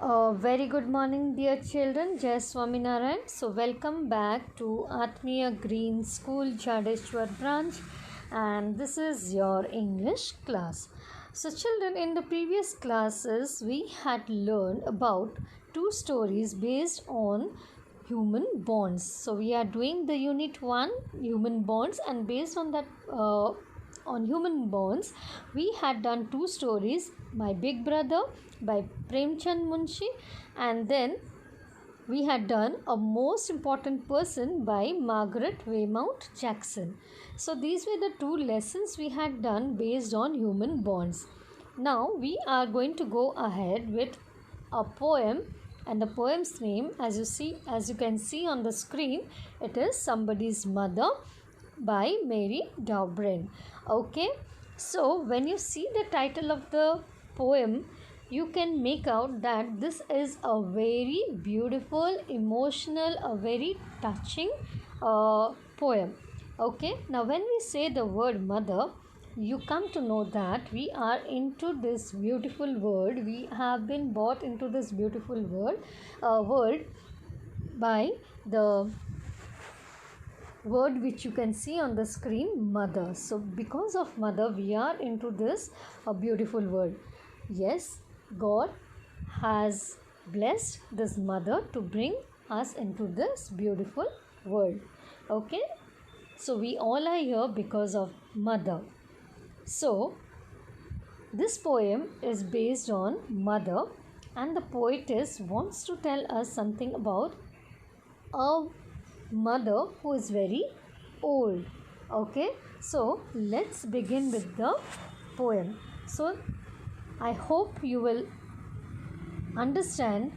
Very good morning, dear children. Jai Swaminarayan. So, welcome back to Atmiya Green School, Jadeshwar branch, and this is your English class. So, children, in the previous classes, we had learned about two stories based on human bonds. So, we are doing the unit 1, human bonds, and based on that, on human bonds, we had done two stories, My Big Brother by Premchand Munshi, and then we had done A Most Important Person by Margaret Weymouth Jackson. So these were the two lessons we had done based on human bonds. Now we are going to go ahead with a poem, and the poem's name, as you can see on the screen, it is Somebody's Mother by Mary Dowbrin. Okay, so when you see the title of the poem, you can make out that this is a very beautiful, emotional, a very touching poem. Okay, now when we say the word mother, you come to know that we are into this beautiful world. We have been brought into this beautiful world by the word which you can see on the screen, mother. So because of mother, we are into this beautiful world. Yes, God has blessed this mother to bring us into this beautiful world. Okay, so we all are here because of mother. So this poem is based on mother, and the poetess wants to tell us something about a mother who is very old. Okay, so let's begin with the poem. So I hope you will understand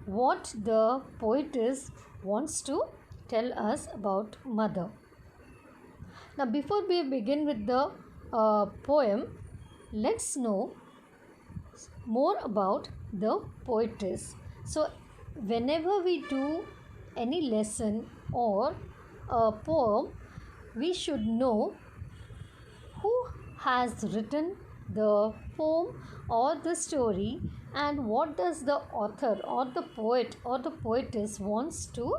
what the poetess wants to tell us about mother. Now before we begin with the poem, let's know more about the poetess. So whenever we do any lesson or a poem, we should know who has written the poem or the story and what does the author or the poet or the poetess wants to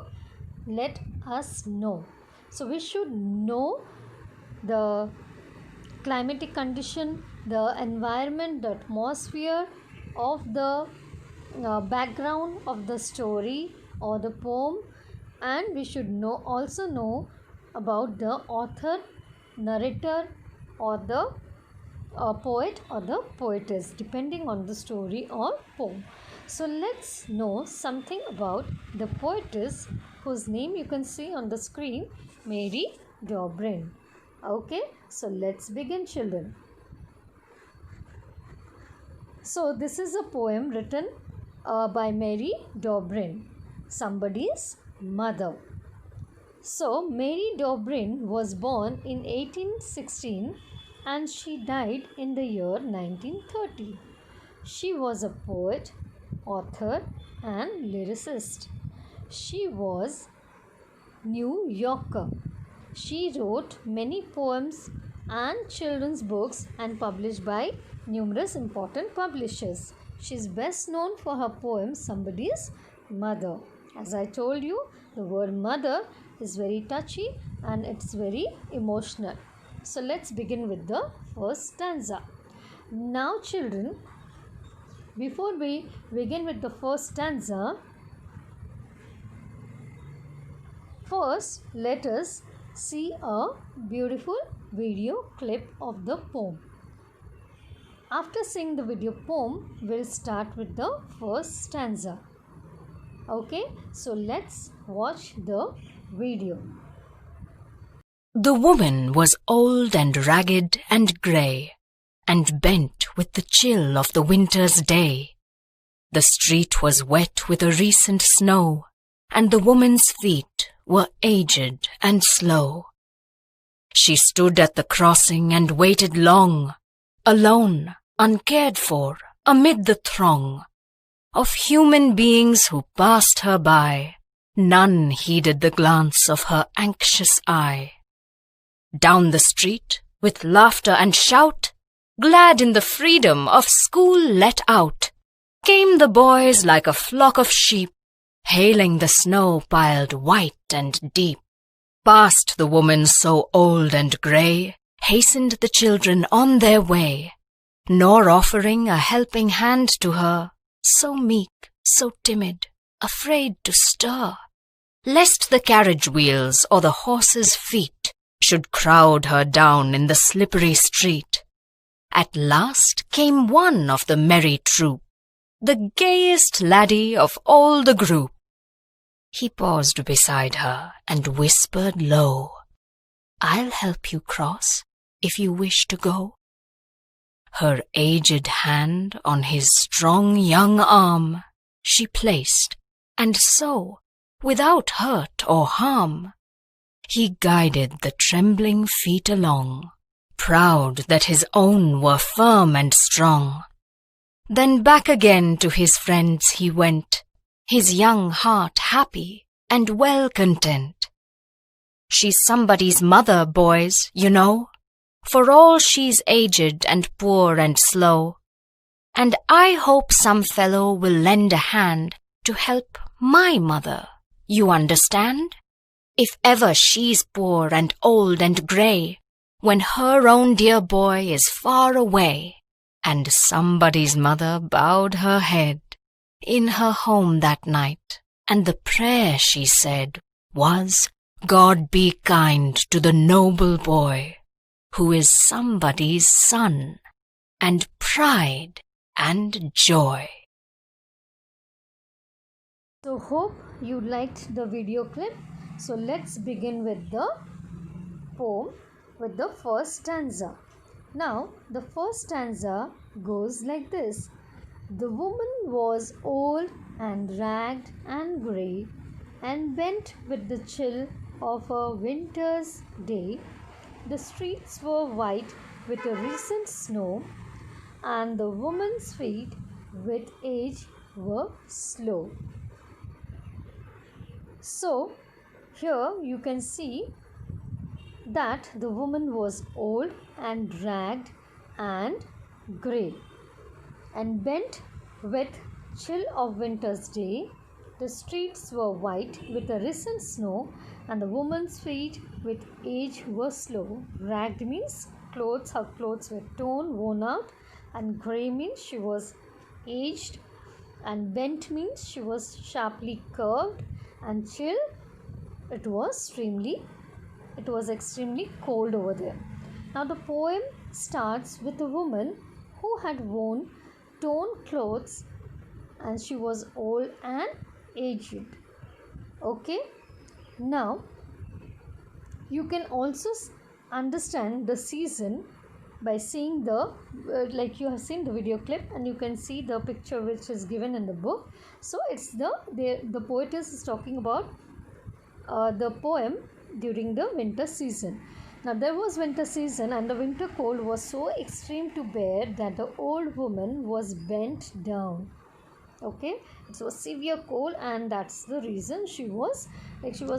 let us know. So we should know the climatic condition, the environment, the atmosphere of the background of the story or the poem, and we should also know about the author, narrator, or the poet or the poetess, depending on the story or poem. So let's know something about the poetess, whose name you can see on the screen, Mary Dowbrin. Okay, so let's begin, children. So this is a poem written by Mary Dowbrin, Somebody's Mother. So Mary Dowbrin was born in 1816 and she died in the year 1930. She was a poet, author and lyricist. She was New Yorker. She wrote many poems and children's books and published by numerous important publishers. She is best known for her poem Somebody's Mother. As I told you, the word mother is very touchy and it's very emotional. So let's begin with the first stanza. Now children, before we begin with the first stanza, first let us see a beautiful video clip of the poem. After seeing the video poem, we'll start with the first stanza. Okay, so let's watch the video. The woman was old and ragged and grey, and bent with the chill of the winter's day. The street was wet with a recent snow, and the woman's feet were aged and slow. She stood at the crossing and waited long, alone, uncared for, amid the throng of human beings who passed her by. None heeded the glance of her anxious eye. Down the street, with laughter and shout, glad in the freedom of school let out, Came the boys like a flock of sheep, hailing the snow piled white and deep. Past the woman so old and grey, hastened the children on their way, nor offering a helping hand to her, so meek, so timid, afraid to stir, lest the carriage wheels or the horses' feet should crowd her down in the slippery street. At last came one of the merry troop, the gayest laddie of all the group. He paused beside her and whispered low, "I'll help you cross, if you wish to go." Her aged hand on his strong young arm she placed, and so, without hurt or harm, he guided the trembling feet along, proud that his own were firm and strong. Then back again to his friends he went, his young heart happy and well content. She's somebody's mother, boys, you know, for all she's aged and poor and slow, and I hope some fellow will lend a hand to help my mother, you understand? If ever she's poor and old and grey, when her own dear boy is far away, and somebody's mother bowed her head in her home that night, and the prayer she said was, "God be kind to the noble boy, who is somebody's son, and pride and joy." So hope you liked the video clip. So let's begin with the poem with the first stanza. Now the first stanza goes like this. The woman was old and ragged and grey, and bent with the chill of a winter's day. The streets were white with a recent snow, and the woman's feet with age were slow. So here you can see that the woman was old and ragged and grey, and bent with chill of winter's day. The streets were white with a recent snow, and the woman's feet with age were slow. Ragged means clothes, her clothes were torn, worn out, and grey means she was aged, and bent means she was sharply curved, and chill, it was extremely cold over there. Now the poem starts with a woman who had worn torn clothes, and she was old and aged. Okay, now you can also understand the season by seeing the like you have seen the video clip, and you can see the picture which is given in the book. So it's the poetess is talking about the poem during the winter season. Now there was winter season, and the winter cold was so extreme to bear that the old woman was bent down. Okay, it was severe cold, and that's the reason she was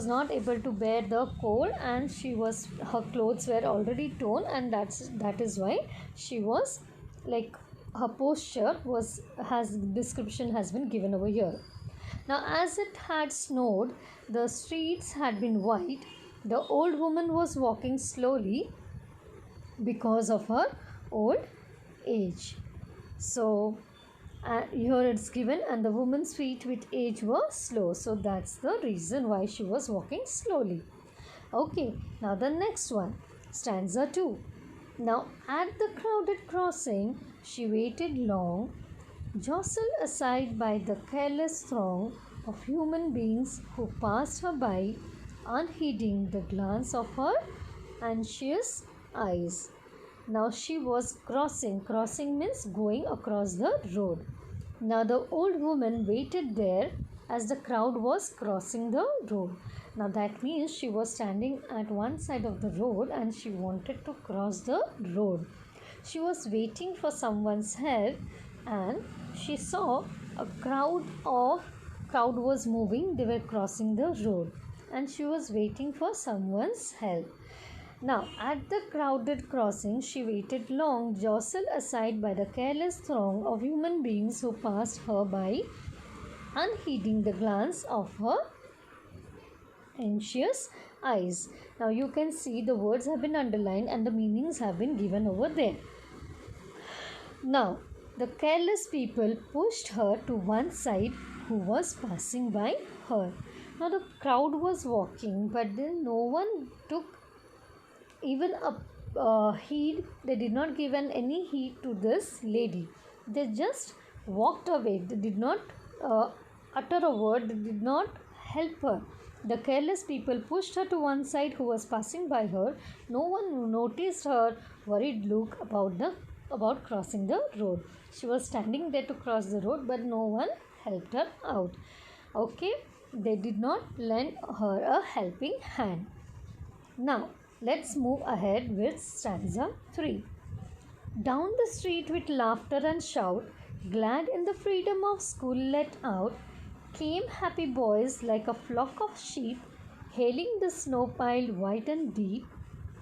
not able to bear the cold, and her clothes were already torn, and that is why she was like, her posture description has been given over here. Now as it had snowed, the streets had been white. The old woman was walking slowly because of her old age. So here it's given, and the woman's feet with age were slow. So that's the reason why she was walking slowly. Okay, now the next one, stanza 2. Now at the crowded crossing she waited long, jostled aside by the careless throng of human beings who passed her by, unheeding the glance of her anxious eyes. Now she was crossing. Crossing means going across the road. Now the old woman waited there as the crowd was crossing the road. Now that means she was standing at one side of the road and she wanted to cross the road. She was waiting for someone's help, and she saw a crowd was moving. They were crossing the road, and she was waiting for someone's help. Now, at the crowded crossing, she waited long, jostled aside by the careless throng of human beings who passed her by, unheeding the glance of her anxious eyes. Now, you can see the words have been underlined and the meanings have been given over there. Now, the careless people pushed her to one side who was passing by her. Now, the crowd was walking, but then no one took even a heed. They did not give any heed to this lady. They just walked away. They did not utter a word. They did not help her. The careless people pushed her to one side who was passing by her. No one noticed her worried look about crossing the road. She was standing there to cross the road, but no one helped her out. Okay, they did not lend her a helping hand. Now, let's move ahead with stanza 3. Down the street with laughter and shout, glad in the freedom of school let out, came happy boys like a flock of sheep, hailing the snow piled white and deep.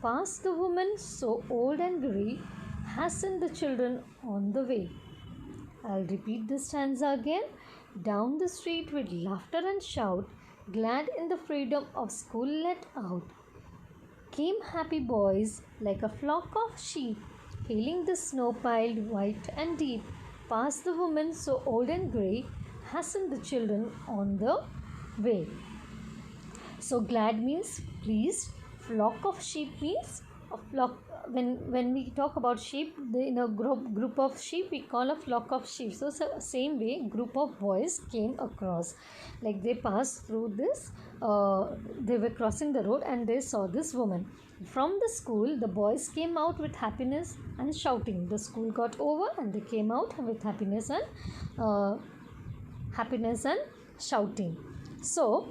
Past the woman so old and grey, hastened the children on the way. I'll repeat this stanza again. Down the street with laughter and shout, glad in the freedom of school let out, came happy boys like a flock of sheep, hailing the snow piled white and deep. Past the woman so old and grey, hastened the children on the way. So glad means pleased. Flock of sheep means a flock. When we talk about sheep, in a group of sheep, we call a flock of sheep. So same way, group of boys came across, like they passed through this. They were crossing the road and they saw this woman. From the school, the boys came out with happiness and shouting. The school got over and they came out with happiness and shouting. So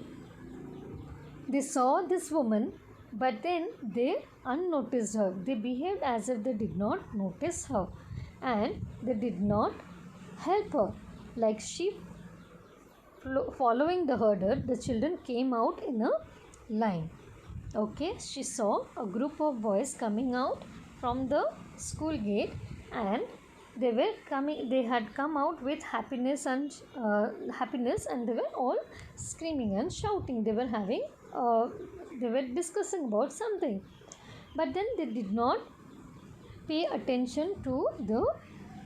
they saw this woman, but then they unnoticed her. They behaved as if they did not notice her and they did not help her. Like sheep following the herder, the children came out in a line. Okay, she saw a group of boys coming out from the school gate and they had come out with happiness and they were all screaming and shouting. They were discussing about something, but then they did not pay attention to the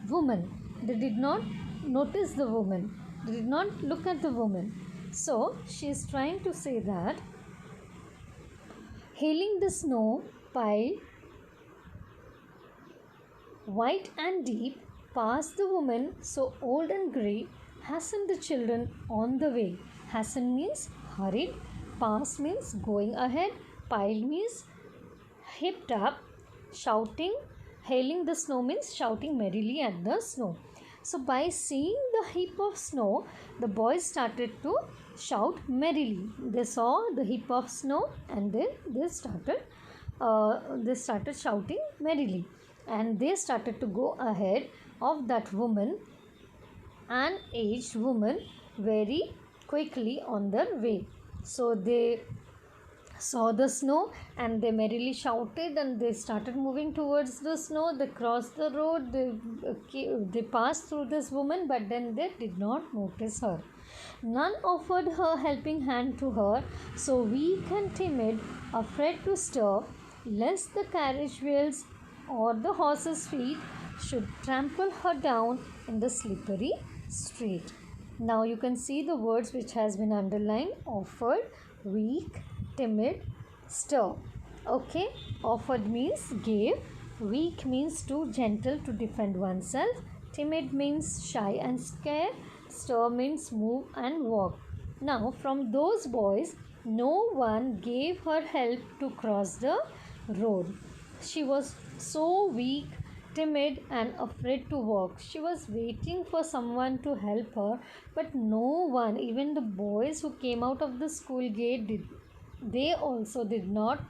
woman. They did not notice the woman. They did not look at the woman. So she is trying to say that hailing the snow pile white and deep, past the woman so old and grey, hastened the children on the way. Hasten means hurried, past means going ahead, pile means heaped up, shouting, hailing the snow means shouting merrily at the snow. So by seeing the heap of snow, the boys started to shout merrily. They saw the heap of snow and then they started shouting merrily. And they started to go ahead of that woman, an aged woman, very quickly on their way. So they saw the snow and they merrily shouted and they started moving towards the snow. They crossed the road, they passed through this woman, but then they did not notice her. None offered her helping hand to her, so weak and timid, afraid to stir, lest the carriage wheels or the horse's feet should trample her down in the slippery street. Now you can see the words which has been underlined: offered, weak, timid, stir. Okay, offered means gave, weak means too gentle to defend oneself, timid means shy and scared, stir means move and walk. Now from those boys, no one gave her help to cross the road. She was so weak, timid and afraid to walk. She was waiting for someone to help her, but no one, even the boys who came out of the school gate, they also did not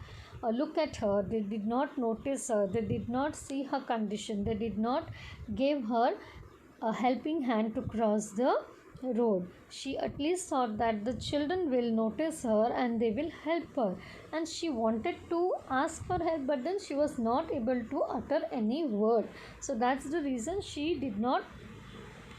look at her. They did not notice her. They did not see her condition. They did not give her a helping hand to cross the road. She at least thought that the children will notice her and they will help her. And she wanted to ask for help, but then she was not able to utter any word. So that's the reason she did not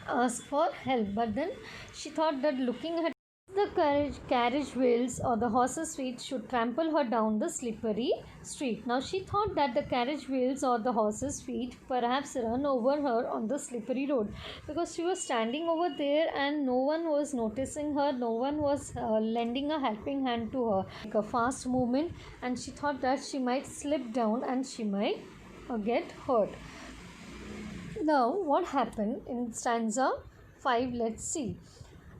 ask for help. But then she thought that looking at the carriage wheels or the horse's feet should trample her down the slippery street. Now she thought that the carriage wheels or the horse's feet perhaps run over her on the slippery road, because she was standing over there and no one was noticing her, no one was lending a helping hand to her. Like a fast movement, and she thought that she might slip down and she might get hurt. Now what happened in stanza 5? Let's see.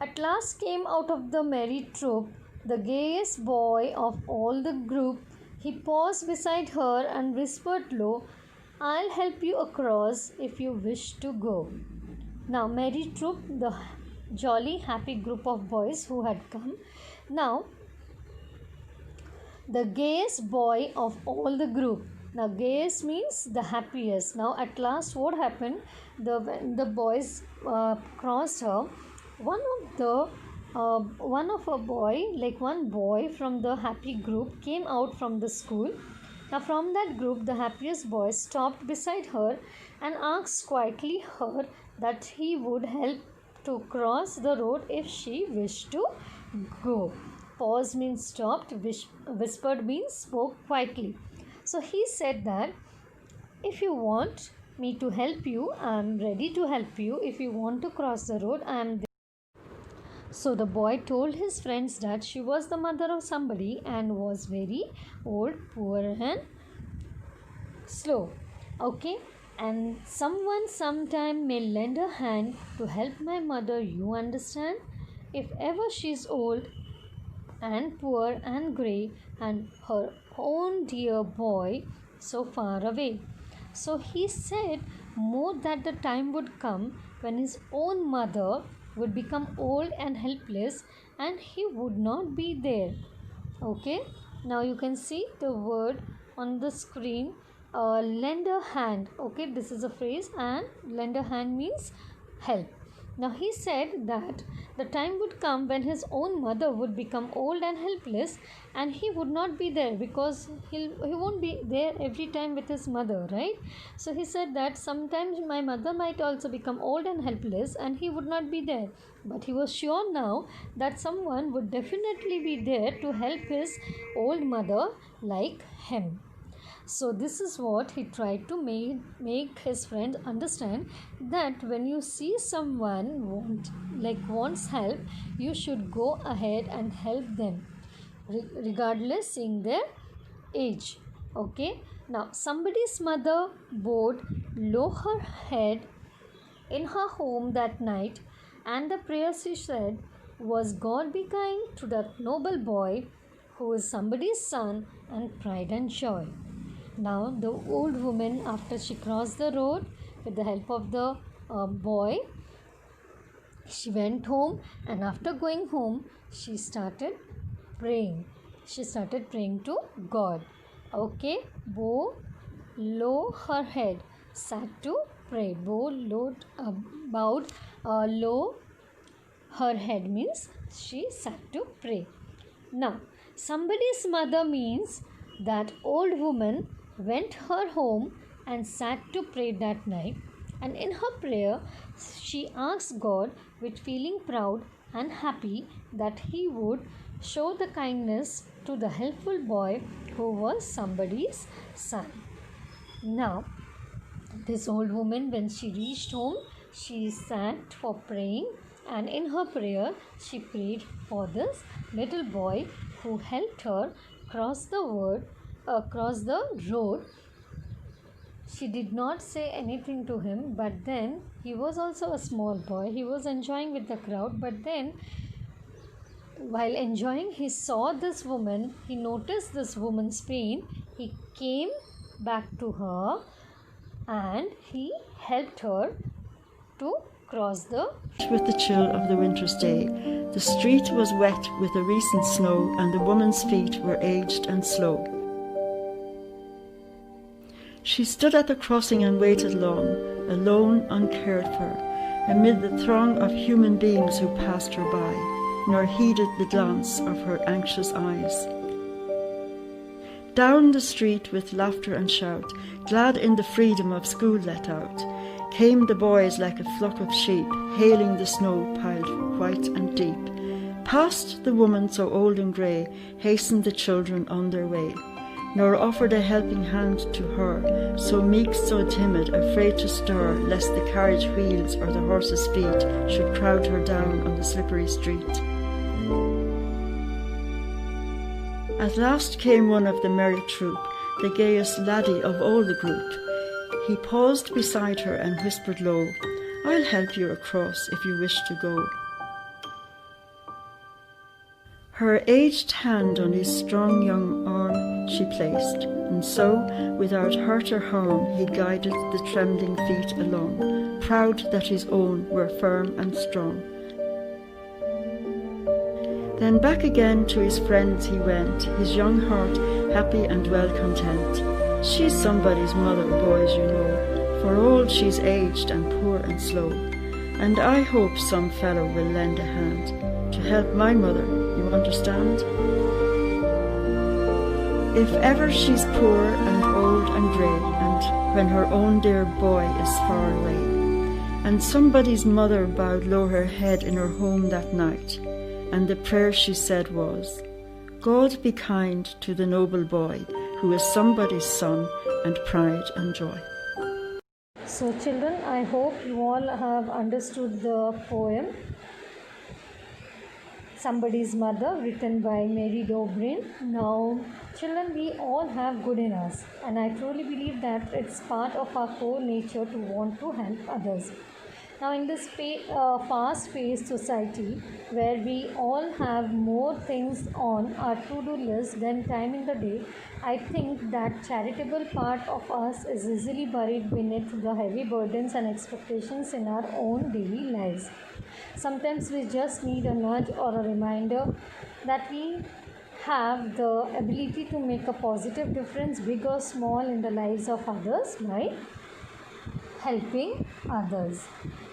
At last came out of the merry troop the gayest boy of all the group. He paused beside her and whispered low, "I'll help you across if you wish to go." Now, merry troop, the jolly, happy group of boys who had come. Now, the gayest boy of all the group. Now, gayest means the happiest. Now, at last, what happened? When the boys crossed her, one boy from the happy group came out from the school. Now from that group, the happiest boy stopped beside her and asked quietly her that he would help to cross the road if she wished to go. Pause means stopped, whispered means spoke quietly. So he said that if you want me to help you, I am ready to help you. If you want to cross the road, I am there. So the boy told his friends that she was the mother of somebody and was very old, poor and slow. Okay, and someone sometime may lend a hand to help my mother, you understand? If ever she's old and poor and grey and her own dear boy so far away. So he said more that the time would come when his own mother would become old and helpless and he would not be there. Okay, now you can see the word on the screen, lend a hand. Okay, this is a phrase, and lend a hand means help. Now he said that the time would come when his own mother would become old and helpless and he would not be there, because he won't be there every time with his mother, right? So he said that sometimes my mother might also become old and helpless and he would not be there. But he was sure now that someone would definitely be there to help his old mother like him. So this is what he tried to make his friend understand, that when you see someone wants help, you should go ahead and help them, regardless seeing their age. Okay, now somebody's mother bowed low her head in her home that night, and the prayer she said was, God be kind to that noble boy who is somebody's son and pride and joy. Now the old woman, after she crossed the road with the help of the boy, she went home, and after going home she started praying. She started praying to God. Okay, bow low her head, sat to pray. Bowed low her head means she sat to pray. Now somebody's mother means that old woman went her home and sat to pray that night, and in her prayer she asked God with feeling proud and happy that he would show the kindness to the helpful boy who was somebody's son. Now this old woman, when she reached home, she sat for praying, and in her prayer she prayed for this little boy who helped her cross the road. She did not say anything to him, but then he was also a small boy. He was enjoying with the crowd, but then while enjoying, he saw this woman, he noticed this woman's pain. He came back to her and he helped her to cross with the chill of the winter's day. The street was wet with the recent snow, and the woman's feet were aged and slow. She stood at the crossing and waited long, alone, uncared for, amid the throng of human beings who passed her by, nor heeded the glance of her anxious eyes. Down the street with laughter and shout, glad in the freedom of school let out, came the boys like a flock of sheep, hailing the snow piled white and deep. Past the woman so old and grey hastened the children on their way, nor offered a helping hand to her, so meek, so timid, afraid to stir, lest the carriage wheels or the horse's feet should crowd her down on the slippery street. At last came one of the merry troop, the gayest laddie of all the group. He paused beside her and whispered low, "I'll help you across if you wish to go." Her aged hand on his strong young arm she placed, and so, without hurt or harm, he guided the trembling feet along, proud that his own were firm and strong. Then back again to his friends he went, his young heart happy and well content. She's somebody's mother, boys, you know, for old she's aged and poor and slow, and I hope some fellow will lend a hand to help my mother, you understand? If ever she's poor and old and grey, and when her own dear boy is far away, and somebody's mother bowed low her head in her home that night, and the prayer she said was, "God be kind to the noble boy who is somebody's son and pride and joy." So children, I hope you all have understood the poem Somebody's Mother, written by Mary D'Aubrain. Now children, we all have good in us, and I truly believe that it's part of our core nature to want to help others. Now in this fast-paced society where we all have more things on our to-do list than time in the day, I think that charitable part of us is easily buried beneath the heavy burdens and expectations in our own daily lives. Sometimes we just need a nudge or a reminder that we have the ability to make a positive difference, big or small, in the lives of others by helping others.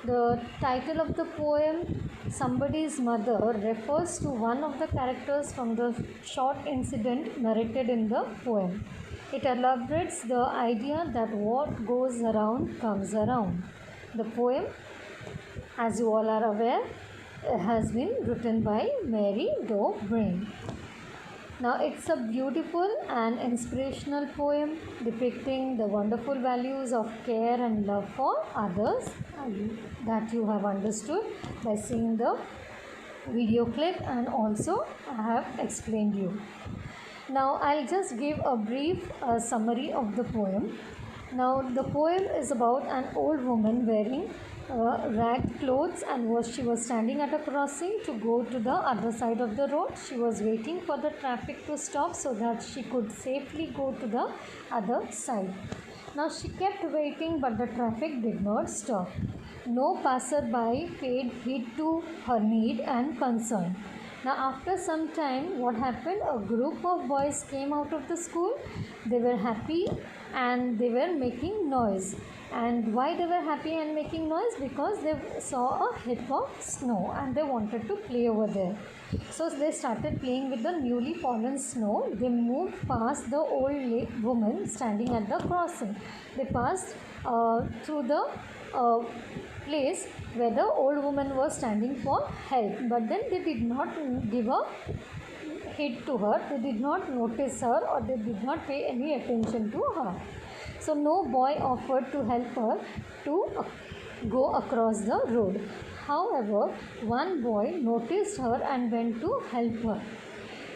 The title of the poem, Somebody's Mother, refers to one of the characters from the short incident narrated in the poem. It elaborates the idea that what goes around comes around. The poem, as you all are aware, has been written by Mary D'Aubrain. Now it's a beautiful and inspirational poem depicting the wonderful values of care and love for others that you have understood by seeing the video clip, and also I have explained you. Now I'll just give a brief summary of the poem. Now the poem is about an old woman wearing ragged clothes, and she was standing at a crossing to go to the other side of the road. She was waiting for the traffic to stop so that she could safely go to the other side. Now she kept waiting, but the traffic did not stop. No passerby paid heed to her need and concern. Now after some time, what happened? A group of boys came out of the school. They were happy and they were making noise. And why they were happy and making noise? Because they saw a heap of snow and they wanted to play over there. So they started playing with the newly fallen snow. They moved past the old woman standing at the crossing. They passed through the place where the old woman was standing for help, but then they did not give a heed to her. They did not notice her, or they did not pay any attention to her. So no boy offered to help her to go across the road. However, one boy noticed her and went to help her.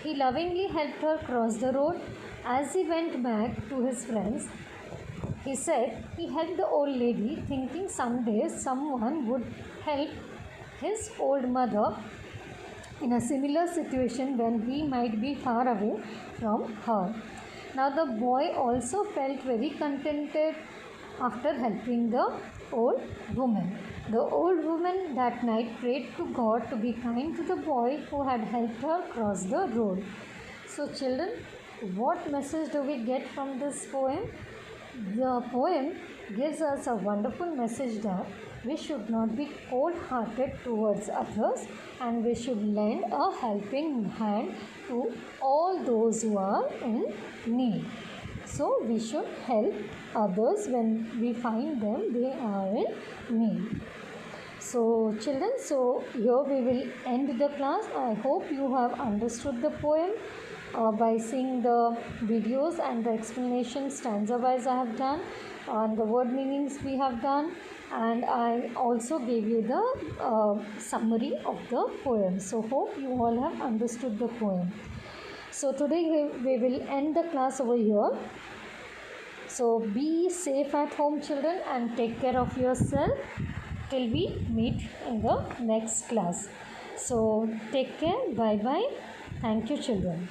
He lovingly helped her cross the road. As he went back to his friends, he said he helped the old lady, thinking someday someone would help his old mother in a similar situation when he might be far away from her. Now the boy also felt very contented after helping the old woman. The old woman that night prayed to God to be kind to the boy who had helped her cross the road. So children, what message do we get from this poem? The poem gives us a wonderful message that we should not be cold-hearted towards others, and we should lend a helping hand to all those who are in need. So we should help others when we find them they are in need. So children, so here we will end the class. I hope you have understood the poem by seeing the videos and the explanation stanza wise I have done, and the word meanings we have done, and I also gave you the summary of the poem. So hope you all have understood the poem. So today we will end the class over here. So be safe at home children and take care of yourself till we meet in the next class. So take care. Bye bye. Thank you children.